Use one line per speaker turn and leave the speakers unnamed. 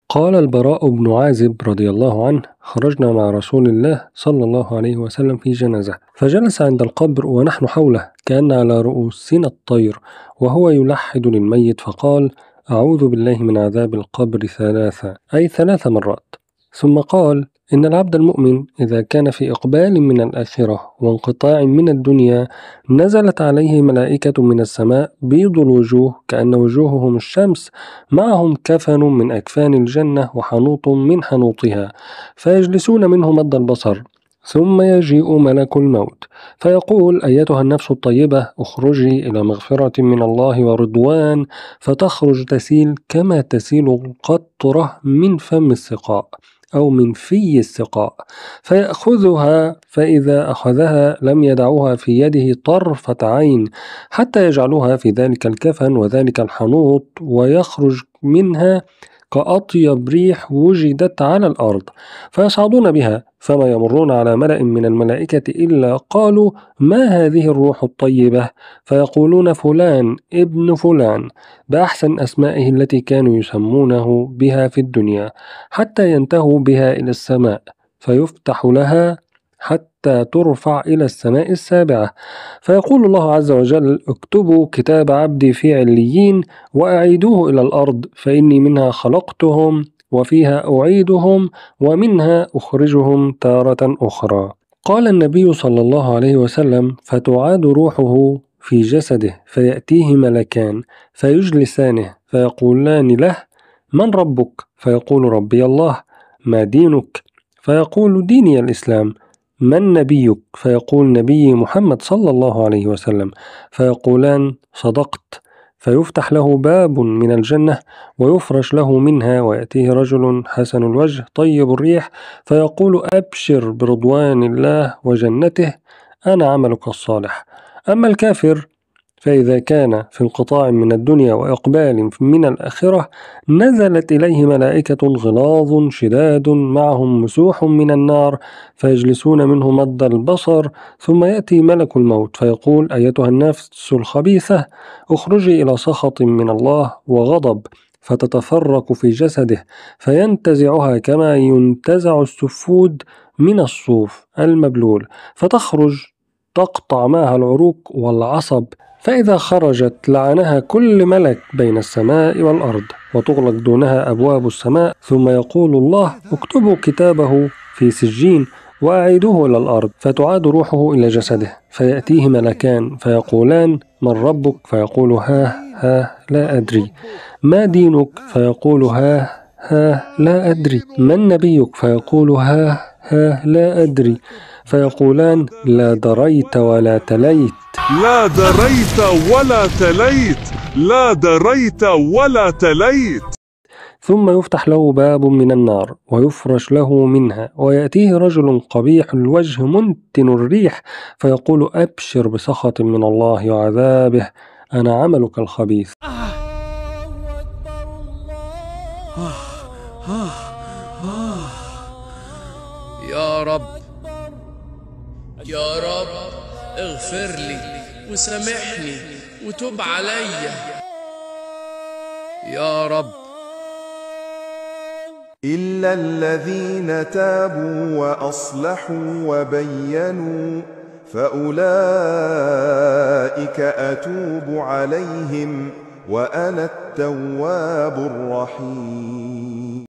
قال البراء بن عازب رضي الله عنه: خرجنا مع رسول الله صلى الله عليه وسلم في جنازة، فجلس عند القبر ونحن حوله كأن على رؤوسنا الطير، وهو يلحد للميت فقال: أعوذ بالله من عذاب القبر ثلاثة، أي 3 مرات. ثم قال: إن العبد المؤمن إذا كان في إقبال من الآخرة وانقطاع من الدنيا نزلت عليه ملائكة من السماء بيض الوجوه كأن وجوههم الشمس، معهم كفن من أكفان الجنة وحنوط من حنوطها، فيجلسون منه مد البصر، ثم يجيء ملك الموت فيقول: أيتها النفس الطيبة اخرجي إلى مغفرة من الله ورضوان، فتخرج تسيل كما تسيل القطرة من فم السقاء أو من في السقاء، فيأخذها، فإذا أخذها لم يدعوها في يده طرفة عين حتى يجعلوها في ذلك الكفن وذلك الحنوط، ويخرج منها كأطيب ريح وجدت على الأرض، فيصعدون بها، فما يمرون على ملأ من الملائكة إلا قالوا: ما هذه الروح الطيبة؟ فيقولون: فلان ابن فلان، بأحسن أسمائه التي كانوا يسمونه بها في الدنيا، حتى ينتهوا بها إلى السماء، فيفتح لها حتى ترفع إلى السماء السابعة، فيقول الله عز وجل: اكتبوا كتاب عبدي في عليين وأعيدوه إلى الأرض، فإني منها خلقتهم وفيها أعيدهم ومنها أخرجهم تارة أخرى. قال النبي صلى الله عليه وسلم: فتعاد روحه في جسده، فيأتيه ملكان فيجلسانه فيقولان له: من ربك؟ فيقول: ربي الله. ما دينك؟ فيقول: ديني الإسلام. من نبيك؟ فيقول: نبي محمد صلى الله عليه وسلم. فيقولان: صدقت. فيفتح له باب من الجنة ويفرش له منها، ويأتيه رجل حسن الوجه طيب الريح فيقول: أبشر برضوان الله وجنته، أنا عملك الصالح. أما الكافر فإذا كان في انقطاع من الدنيا وإقبال من الآخرة نزلت إليه ملائكة غلاظ شداد معهم مسوح من النار، فيجلسون منه مد البصر، ثم يأتي ملك الموت فيقول: أيتها النفس الخبيثة اخرجي إلى سخط من الله وغضب، فتتفرق في جسده فينتزعها كما ينتزع السفود من الصوف المبلول، فتخرج تقطع معها العروق والعصب، فإذا خرجت لعنها كل ملك بين السماء والأرض، وتغلق دونها أبواب السماء، ثم يقول الله: اكتبوا كتابه في سجين وأعيدوه إلى الأرض، فتعاد روحه إلى جسده، فيأتيه ملكان فيقولان: من ربك؟ فيقول: ها لا أدري. ما دينك؟ فيقول: ها لا أدري. من نبيك؟ فيقول: ها لا أدري. فيقولان: لا دريت ولا تليت.
لا دريت ولا تليت، لا دريت ولا تليت.
ثم يفتح له باب من النار ويفرش له منها، ويأتيه رجل قبيح الوجه منتن الريح فيقول: أبشر بسخط من الله وعذابه، أنا عملك الخبيث.
يا رب، يا رب اغفر لي وسامحني وتوب عليا يا رب.
إلا الذين تابوا وأصلحوا وبينوا فأولئك أتوب عليهم وأنا التواب الرحيم.